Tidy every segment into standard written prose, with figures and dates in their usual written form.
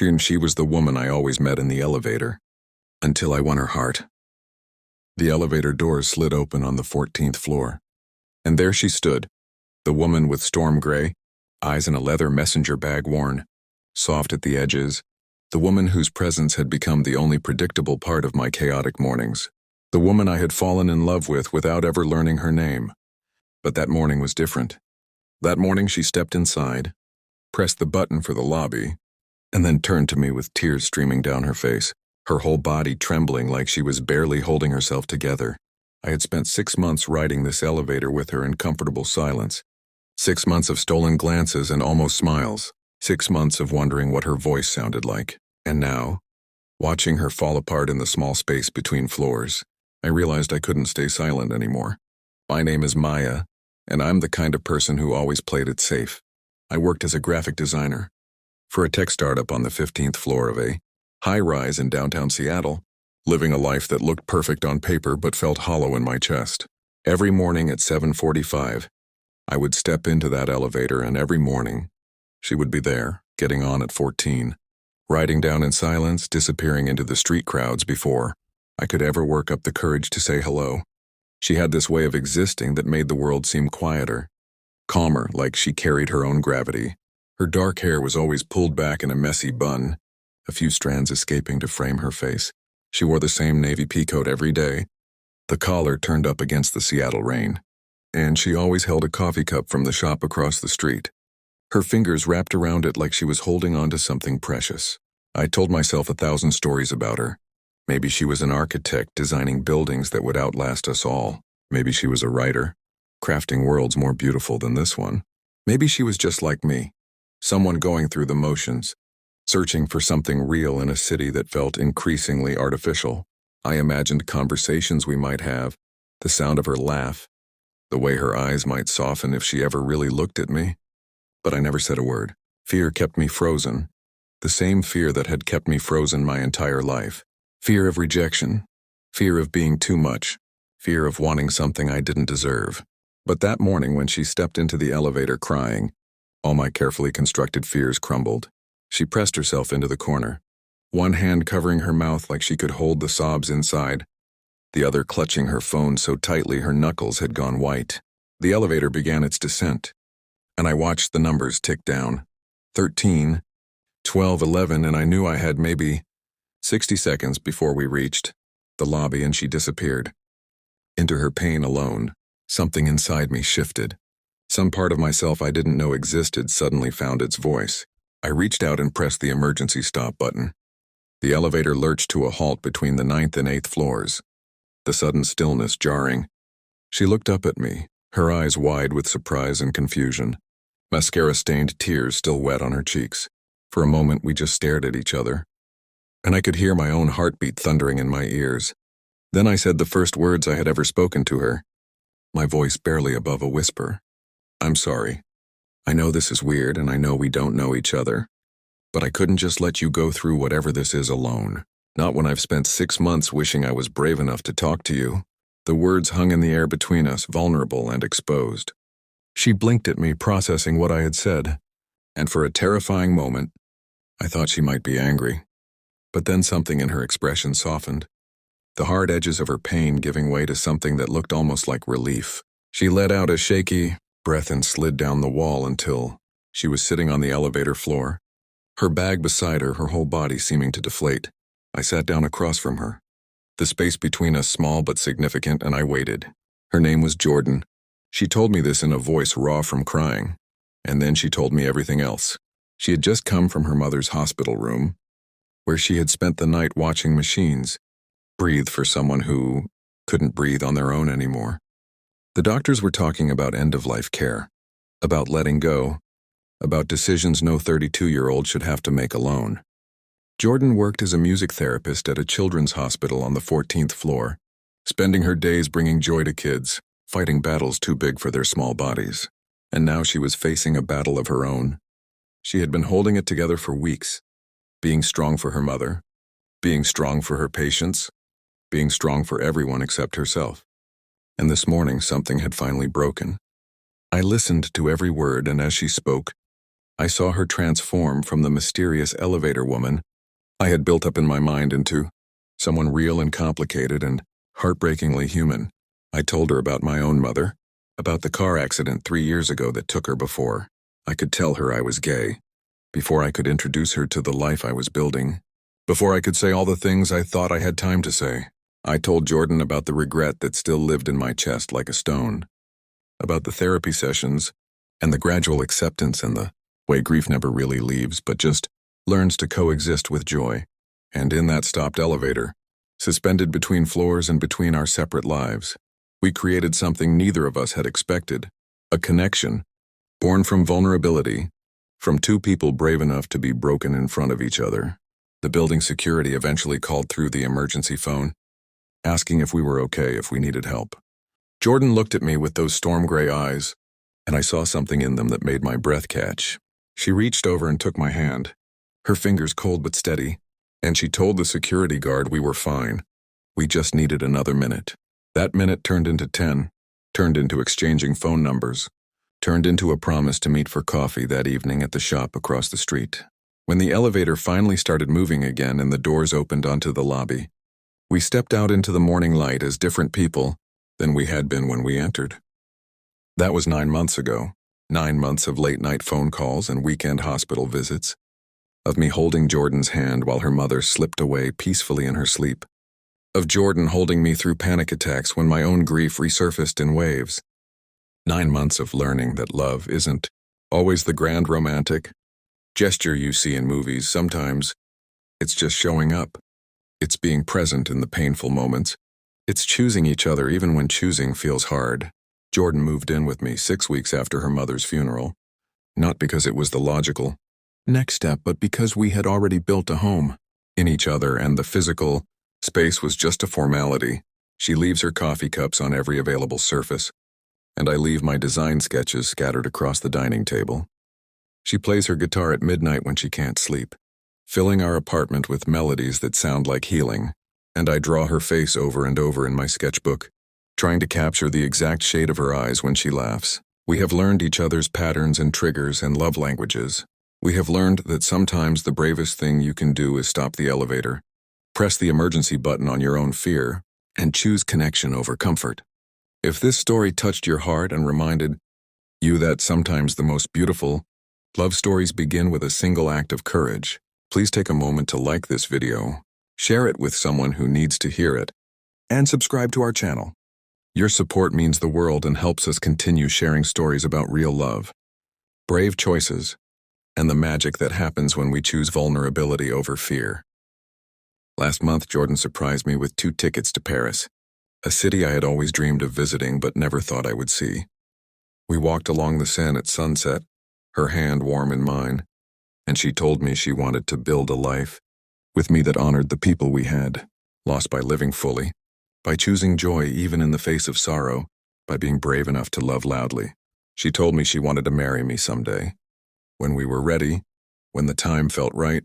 And she was the woman I always met in the elevator, until I won her heart. The elevator doors slid open on the 14th floor, and there she stood, the woman with storm gray eyes and a leather messenger bag worn, soft at the edges, the woman whose presence had become the only predictable part of my chaotic mornings, the woman I had fallen in love with without ever learning her name. But that morning was different. That morning she stepped inside, pressed the button for the lobby, and then turned to me with tears streaming down her face, her whole body trembling like she was barely holding herself together. I had spent 6 months riding this elevator with her in comfortable silence. 6 months of stolen glances and almost smiles. 6 months of wondering what her voice sounded like. And now, watching her fall apart in the small space between floors, I realized I couldn't stay silent anymore. My name is Maya, and I'm the kind of person who always played it safe. I worked as a graphic designer for a tech startup on the 15th floor of a high-rise in downtown Seattle, living a life that looked perfect on paper but felt hollow in my chest. Every morning at 7:45, I would step into that elevator, and every morning, she would be there, getting on at 14, riding down in silence, disappearing into the street crowds before I could ever work up the courage to say hello. She had this way of existing that made the world seem quieter, calmer, like she carried her own gravity. Her dark hair was always pulled back in a messy bun, a few strands escaping to frame her face. She wore the same navy peacoat every day, the collar turned up against the Seattle rain, and she always held a coffee cup from the shop across the street, her fingers wrapped around it like she was holding on to something precious. I told myself 1,000 stories about her. Maybe she was an architect designing buildings that would outlast us all. Maybe she was a writer, crafting worlds more beautiful than this one. Maybe she was just like me, someone going through the motions, searching for something real in a city that felt increasingly artificial. I imagined conversations we might have, the sound of her laugh, the way her eyes might soften if she ever really looked at me. But I never said a word. Fear kept me frozen, the same fear that had kept me frozen my entire life. Fear of rejection, fear of being too much, fear of wanting something I didn't deserve. But that morning when she stepped into the elevator crying, all my carefully constructed fears crumbled. She pressed herself into the corner, one hand covering her mouth like she could hold the sobs inside, the other clutching her phone so tightly her knuckles had gone white. The elevator began its descent, and I watched the numbers tick down. 13, 12, 11, and I knew I had maybe 60 seconds before we reached the lobby and she disappeared. Into her pain alone, something inside me shifted. Some part of myself I didn't know existed suddenly found its voice. I reached out and pressed the emergency stop button. The elevator lurched to a halt between the 9th and 8th floors, the sudden stillness jarring. She looked up at me, her eyes wide with surprise and confusion, mascara-stained tears still wet on her cheeks. For a moment we just stared at each other, and I could hear my own heartbeat thundering in my ears. Then I said the first words I had ever spoken to her, my voice barely above a whisper. "I'm sorry. I know this is weird and I know we don't know each other, but I couldn't just let you go through whatever this is alone. Not when I've spent 6 months wishing I was brave enough to talk to you." The words hung in the air between us, vulnerable and exposed. She blinked at me, processing what I had said, and for a terrifying moment, I thought she might be angry. But then something in her expression softened, the hard edges of her pain giving way to something that looked almost like relief. She let out a shaky breath and slid down the wall until she was sitting on the elevator floor, her bag beside her, her whole body seeming to deflate. I sat down across from her, the space between us small but significant, and I waited. Her name was Jordan. She told me this in a voice raw from crying, and then she told me everything else. She had just come from her mother's hospital room, where she had spent the night watching machines breathe for someone who couldn't breathe on their own anymore. The doctors were talking about end-of-life care, about letting go, about decisions no 32-year-old should have to make alone. Jordan worked as a music therapist at a children's hospital on the 14th floor, spending her days bringing joy to kids, fighting battles too big for their small bodies. And now she was facing a battle of her own. She had been holding it together for weeks, being strong for her mother, being strong for her patients, being strong for everyone except herself. And this morning something had finally broken. I listened to every word, and as she spoke, I saw her transform from the mysterious elevator woman I had built up in my mind into someone real and complicated and heartbreakingly human. I told her about my own mother, about the car accident 3 years ago that took her before I could tell her I was gay, before I could introduce her to the life I was building, before I could say all the things I thought I had time to say. I told Jordan about the regret that still lived in my chest like a stone, about the therapy sessions and the gradual acceptance and the way grief never really leaves but just learns to coexist with joy. And in that stopped elevator, suspended between floors and between our separate lives, we created something neither of us had expected, a connection, born from vulnerability, from two people brave enough to be broken in front of each other. The building security eventually called through the emergency phone, asking if we were okay, if we needed help. Jordan looked at me with those storm gray eyes, and I saw something in them that made my breath catch. She reached over and took my hand, her fingers cold but steady, and she told the security guard we were fine. We just needed another minute. That minute turned into 10, turned into exchanging phone numbers, turned into a promise to meet for coffee that evening at the shop across the street. When the elevator finally started moving again and the doors opened onto the lobby, we stepped out into the morning light as different people than we had been when we entered. That was 9 months ago, 9 months of late-night phone calls and weekend hospital visits, of me holding Jordan's hand while her mother slipped away peacefully in her sleep, of Jordan holding me through panic attacks when my own grief resurfaced in waves. 9 months of learning that love isn't always the grand romantic gesture you see in movies. Sometimes it's just showing up. It's being present in the painful moments. It's choosing each other even when choosing feels hard. Jordan moved in with me 6 weeks after her mother's funeral, not because it was the logical next step, but because we had already built a home in each other and the physical space was just a formality. She leaves her coffee cups on every available surface, and I leave my design sketches scattered across the dining table. She plays her guitar at midnight when she can't sleep, filling our apartment with melodies that sound like healing, and I draw her face over and over in my sketchbook, trying to capture the exact shade of her eyes when she laughs. We have learned each other's patterns and triggers and love languages. We have learned that sometimes the bravest thing you can do is stop the elevator, press the emergency button on your own fear, and choose connection over comfort. If this story touched your heart and reminded you that sometimes the most beautiful love stories begin with a single act of courage, please take a moment to like this video, share it with someone who needs to hear it, and subscribe to our channel. Your support means the world and helps us continue sharing stories about real love, brave choices, and the magic that happens when we choose vulnerability over fear. Last month, Jordan surprised me with 2 tickets to Paris, a city I had always dreamed of visiting but never thought I would see. We walked along the Seine at sunset, her hand warm in mine, and she told me she wanted to build a life with me that honored the people we had, lost by living fully, by choosing joy even in the face of sorrow, by being brave enough to love loudly. She told me she wanted to marry me someday, when we were ready, when the time felt right,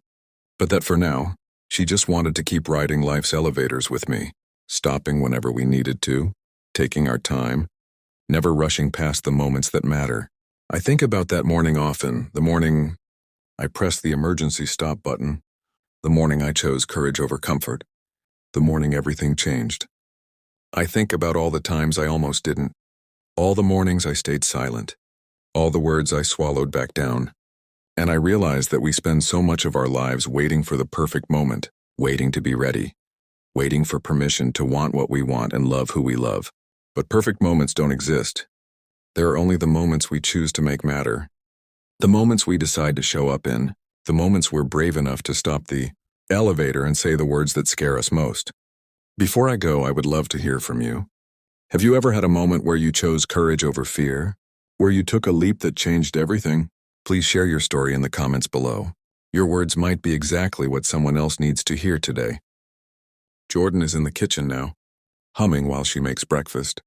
but that for now, she just wanted to keep riding life's elevators with me, stopping whenever we needed to, taking our time, never rushing past the moments that matter. I think about that morning often, the morning I pressed the emergency stop button, the morning I chose courage over comfort, the morning everything changed. I think about all the times I almost didn't, all the mornings I stayed silent, all the words I swallowed back down. And I realized that we spend so much of our lives waiting for the perfect moment, waiting to be ready, waiting for permission to want what we want and love who we love. But perfect moments don't exist. There are only the moments we choose to make matter, the moments we decide to show up in, the moments we're brave enough to stop the elevator and say the words that scare us most. Before I go, I would love to hear from you. Have you ever had a moment where you chose courage over fear, where you took a leap that changed everything? Please share your story in the comments below. Your words might be exactly what someone else needs to hear today. Jordan is in the kitchen now, humming while she makes breakfast,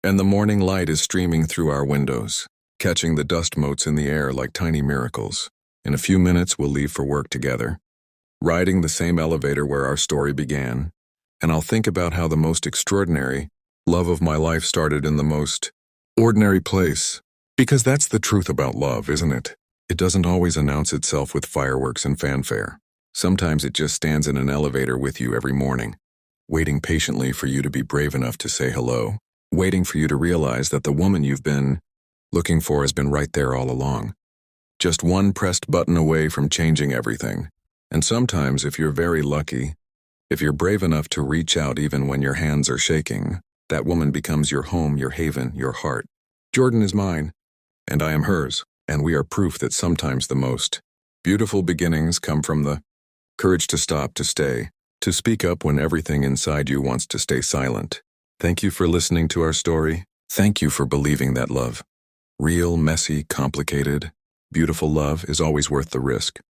and the morning light is streaming through our windows, catching the dust motes in the air like tiny miracles. In a few minutes, we'll leave for work together, riding the same elevator where our story began, and I'll think about how the most extraordinary love of my life started in the most ordinary place. Because that's the truth about love, isn't it? It doesn't always announce itself with fireworks and fanfare. Sometimes it just stands in an elevator with you every morning, waiting patiently for you to be brave enough to say hello, waiting for you to realize that the woman you've been looking for has been right there all along. Just one pressed button away from changing everything. And sometimes, if you're very lucky, if you're brave enough to reach out even when your hands are shaking, that woman becomes your home, your haven, your heart. Jordan is mine, and I am hers, and we are proof that sometimes the most beautiful beginnings come from the courage to stop, to stay, to speak up when everything inside you wants to stay silent. Thank you for listening to our story. Thank you for believing that love, real, messy, complicated, beautiful love is always worth the risk.